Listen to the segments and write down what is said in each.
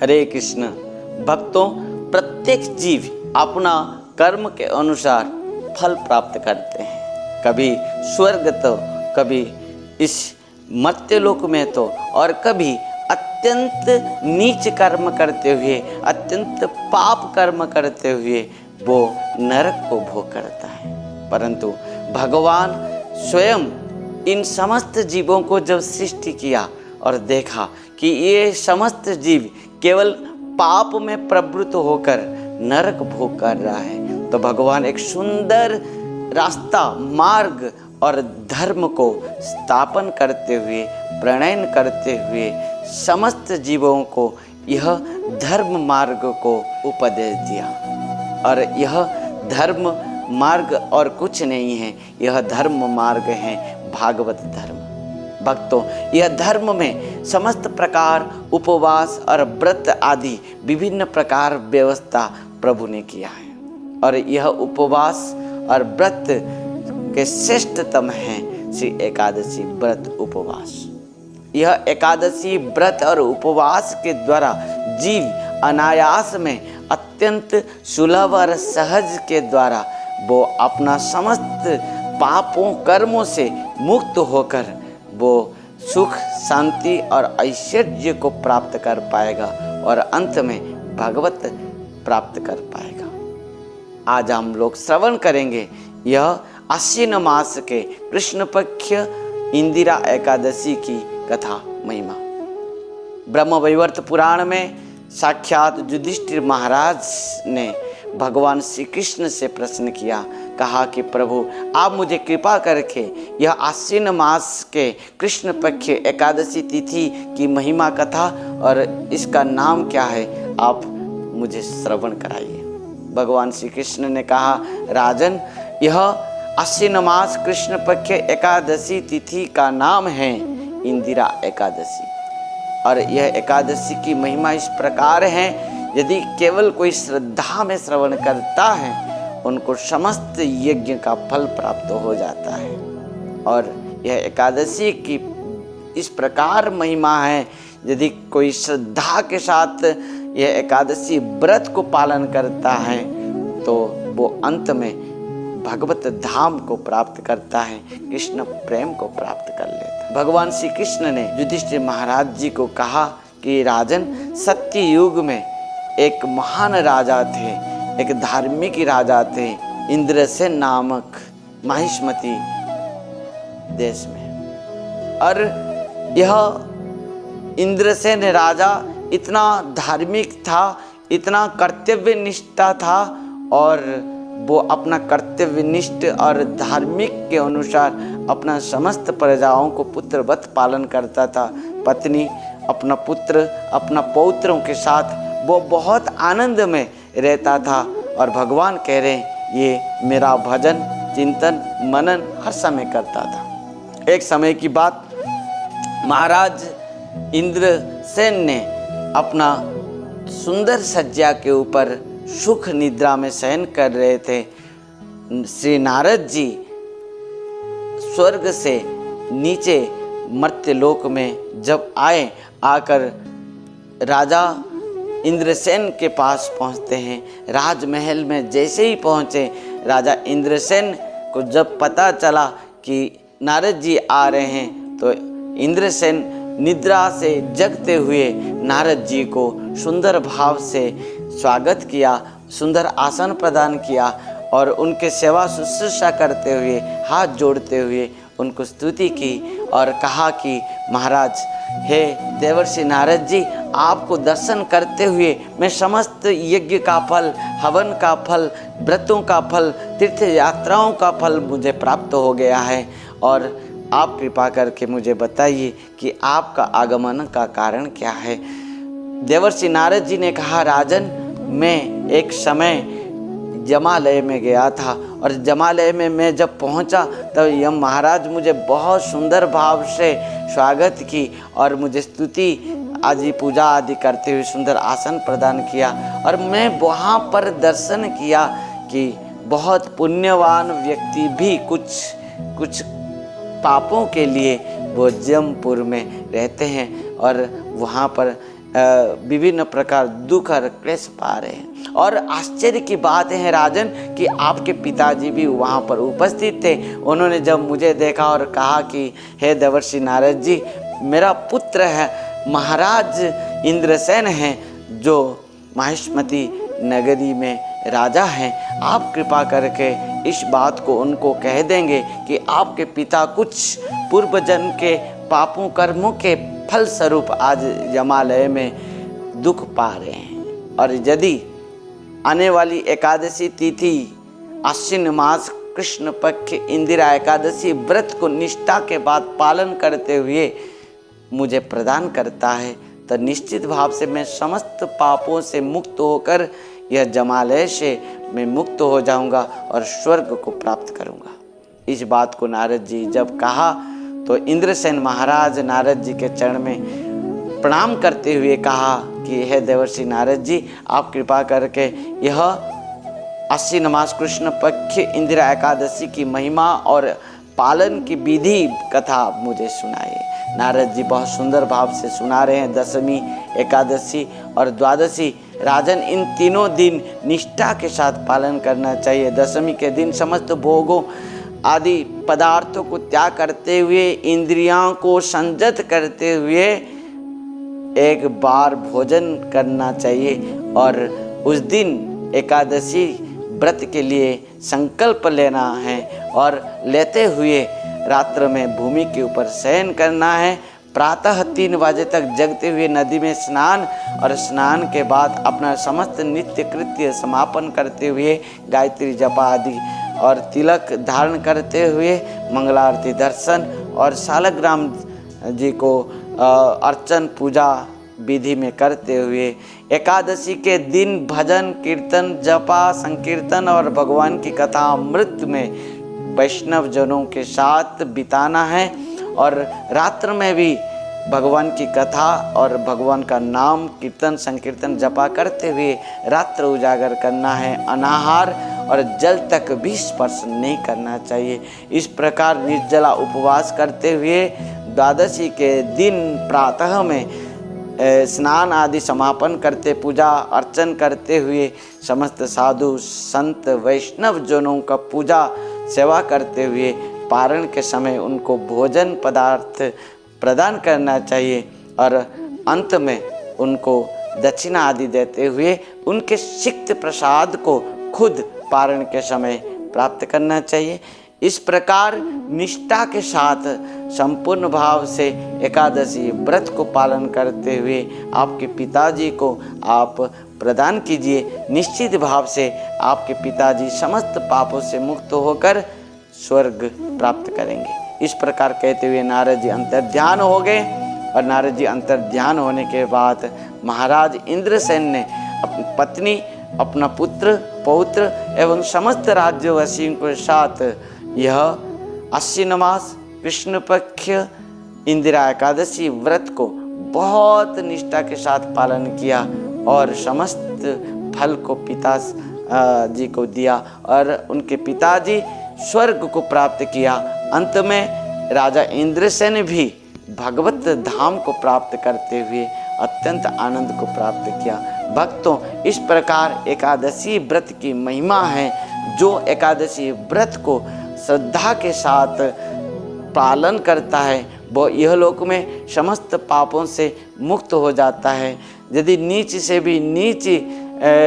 हरे कृष्ण। भक्तों, प्रत्येक जीव अपना कर्म के अनुसार फल प्राप्त करते हैं। कभी स्वर्ग तो कभी इस मर्त्यलोक में तो और कभी अत्यंत नीच कर्म करते हुए, अत्यंत पाप कर्म करते हुए वो नरक को भोग करता है। परंतु भगवान स्वयं इन समस्त जीवों को जब सृष्टि किया और देखा कि ये समस्त जीव केवल पाप में प्रवृत्त होकर नरक भोग कर रहा है, तो भगवान एक सुंदर रास्ता, मार्ग और धर्म को स्थापन करते हुए, प्रणयन करते हुए समस्त जीवों को यह धर्म मार्ग को उपदेश दिया। और यह धर्म मार्ग और कुछ नहीं है, यह धर्म मार्ग है भागवत धर्म। भक्तों, यह धर्म में समस्त प्रकार उपवास और व्रत आदि विभिन्न प्रकार व्यवस्था प्रभु ने किया है। और यह उपवास और व्रत के श्रेष्ठतम है श्री एकादशी व्रत उपवास। यह एकादशी व्रत और उपवास के द्वारा जीव अनायास में अत्यंत सुलभ और सहज के द्वारा वो अपना समस्त पापों कर्मों से मुक्त होकर वो सुख, शांति और ऐश्वर्य को प्राप्त कर पाएगा और अंत में भगवत प्राप्त कर पाएगा। आज हम लोग श्रवण करेंगे यह आश्विन मास के कृष्ण पक्ष इंदिरा एकादशी की कथा महिमा। ब्रह्मवैवर्त पुराण में साक्षात युधिष्ठिर महाराज ने भगवान श्री कृष्ण से प्रश्न किया, कहा कि प्रभु आप मुझे कृपा करके यह आश्विन मास के कृष्ण पक्ष एकादशी तिथि की महिमा कथा और इसका नाम क्या है आप मुझे श्रवण कराइए। भगवान श्री कृष्ण ने कहा, राजन, यह आश्विन मास कृष्ण पक्ष एकादशी तिथि का नाम है इंदिरा एकादशी। और यह एकादशी की महिमा इस प्रकार है, यदि केवल कोई श्रद्धा में श्रवण करता है उनको समस्त यज्ञ का फल प्राप्त हो जाता है। और यह एकादशी की इस प्रकार महिमा है, यदि कोई श्रद्धा के साथ यह एकादशी व्रत को पालन करता है तो वो अंत में भगवत धाम को प्राप्त करता है, कृष्ण प्रेम को प्राप्त कर लेता है। भगवान श्री कृष्ण ने युधिष्ठिर महाराज जी को कहा कि राजन, सत्य युग में एक महान राजा थे, एक धार्मिक राजा थे, इंद्रसेन नामक माहिष्मती देश में। और यह इंद्रसेन राजा इतना धार्मिक था, इतना कर्तव्यनिष्ठा था और वो अपना कर्तव्यनिष्ठ और धार्मिक के अनुसार अपना समस्त प्रजाओं को पुत्रवत पालन करता था। पत्नी, अपना पुत्र, अपना पौत्रों के साथ वो बहुत आनंद में रहता था। और भगवान कह रहे हैं, ये मेरा भजन, चिंतन, मनन हर समय करता था। एक समय की बात, महाराज इंद्रसेन ने अपना सुंदर सज्जा के ऊपर सुख निद्रा में शयन कर रहे थे। श्री नारद जी स्वर्ग से नीचे मर्त्यलोक में जब आए, आकर राजा इंद्रसेन के पास पहुंचते हैं। राजमहल में जैसे ही पहुंचे, राजा इंद्रसेन को जब पता चला कि नारद जी आ रहे हैं तो इंद्रसेन निद्रा से जगते हुए नारद जी को सुंदर भाव से स्वागत किया, सुंदर आसन प्रदान किया और उनके सेवा शुश्रूषा करते हुए, हाथ जोड़ते हुए उनको स्तुति की और कहा कि महाराज, हे देवर्षि नारद जी, आपको दर्शन करते हुए मैं समस्त यज्ञ का फल, हवन का फल, व्रतों का फल, तीर्थ यात्राओं का फल मुझे प्राप्त हो गया है। और आप कृपा करके मुझे बताइए कि आपका आगमन का कारण क्या है। देवर्षि नारद जी ने कहा, राजन, मैं एक समय जमालय में गया था और जमालय में मैं जब पहुंचा तब यम महाराज मुझे बहुत सुंदर भाव से स्वागत की और मुझे स्तुति आदि पूजा आदि करते हुए सुंदर आसन प्रदान किया। और मैं वहाँ पर दर्शन किया कि बहुत पुण्यवान व्यक्ति भी कुछ पापों के लिए वो जमपुर में रहते हैं और वहाँ पर विभिन्न प्रकार दुख और क्लेश पा रहे हैं। और आश्चर्य की बात है राजन कि आपके पिताजी भी वहाँ पर उपस्थित थे। उन्होंने जब मुझे देखा और कहा कि हे देवर्षि नारद जी, मेरा पुत्र है महाराज इंद्रसेन हैं जो माहिष्मती नगरी में राजा हैं, आप कृपा करके इस बात को उनको कह देंगे कि आपके पिता कुछ पूर्व जन्म के पापों कर्मों के फल स्वरूप आज यमालय में दुख पा रहे हैं। और यदि आने वाली एकादशी तिथि आश्विन मास कृष्ण पक्ष इंदिरा एकादशी व्रत को निष्ठा के बाद पालन करते हुए मुझे प्रदान करता है, तो निश्चित भाव से मैं समस्त पापों से मुक्त होकर यह जमालय से मैं मुक्त हो जाऊंगा और स्वर्ग को प्राप्त करूंगा। इस बात को नारद जी जब कहा तो इंद्रसेन महाराज नारद जी के चरण में प्रणाम करते हुए कहा कि हे देवर्षि नारद जी, आप कृपा करके यह आश्विन मास कृष्ण पक्ष इंदिरा एकादशी की महिमा और पालन की विधि कथा मुझे सुनाइए। नारद जी बहुत सुंदर भाव से सुना रहे हैं। दशमी, एकादशी और द्वादशी राजन, इन तीनों दिन निष्ठा के साथ पालन करना चाहिए। दशमी के दिन समस्त भोगों आदि पदार्थों को त्याग करते हुए, इंद्रियों को संयत करते हुए एक बार भोजन करना चाहिए और उस दिन एकादशी व्रत के लिए संकल्प लेना है और लेते हुए रात्र में भूमि के ऊपर शयन करना है। प्रातः 3 बजे तक जगते हुए नदी में स्नान और स्नान के बाद अपना समस्त नित्य कृत्य समापन करते हुए गायत्री जपा आदि और तिलक धारण करते हुए मंगलारती दर्शन और शालग्राम जी को अर्चन पूजा विधि में करते हुए एकादशी के दिन भजन कीर्तन जपा संकीर्तन और भगवान की कथा अमृत में वैष्णव जनों के साथ बिताना है। और रात्र में भी भगवान की कथा और भगवान का नाम कीर्तन संकीर्तन जपा करते हुए रात्र उजागर करना है। अनाहार और जल तक भी स्पर्श नहीं करना चाहिए। इस प्रकार निर्जला उपवास करते हुए द्वादशी के दिन प्रातः में स्नान आदि समापन करते पूजा अर्चन करते हुए समस्त साधु संत वैष्णव जनों का पूजा सेवा करते हुए पारण के समय उनको भोजन पदार्थ प्रदान करना चाहिए और अंत में उनको दक्षिणा आदि देते हुए उनके सिक्त प्रसाद को खुद पारण के समय प्राप्त करना चाहिए। इस प्रकार निष्ठा के साथ संपूर्ण भाव से एकादशी व्रत को पालन करते हुए आपके पिताजी को आप प्रदान कीजिए। निश्चित भाव से आपके पिताजी समस्त पापों से मुक्त होकर स्वर्ग प्राप्त करेंगे। इस प्रकार कहते हुए नारद जी अंतर्ध्यान हो गए और नारद जी अंतर्ध्यान होने के बाद महाराज इंद्रसेन ने अपनी पत्नी, अपना पुत्र, पौत्र एवं समस्त राज्यवासियों के साथ यह आश्विन मास कृष्ण पक्ष इंदिरा एकादशी व्रत को बहुत निष्ठा के साथ पालन किया और समस्त फल को पिता जी को दिया और उनके पिताजी स्वर्ग को प्राप्त किया। अंत में राजा इंद्रसेन भी भगवत धाम को प्राप्त करते हुए अत्यंत आनंद को प्राप्त किया। भक्तों, इस प्रकार एकादशी व्रत की महिमा है। जो एकादशी व्रत को श्रद्धा के साथ पालन करता है वो यह लोक में समस्त पापों से मुक्त हो जाता है। यदि नीच से भी नीच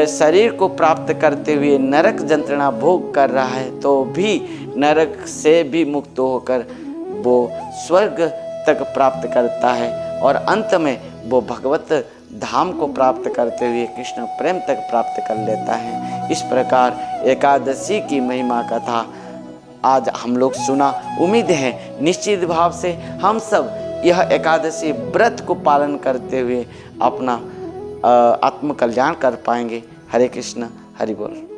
शरीर को प्राप्त करते हुए नरक यंत्रणा भोग कर रहा है तो भी नरक से भी मुक्त होकर वो स्वर्ग तक प्राप्त करता है और अंत में वो भगवत धाम को प्राप्त करते हुए कृष्ण प्रेम तक प्राप्त कर लेता है। इस प्रकार एकादशी की महिमा कथा आज हम लोग सुना। उम्मीद है निश्चित भाव से हम सब यह एकादशी व्रत को पालन करते हुए अपना आत्म कल्याण कर पाएंगे। हरे कृष्ण, हरि बोल।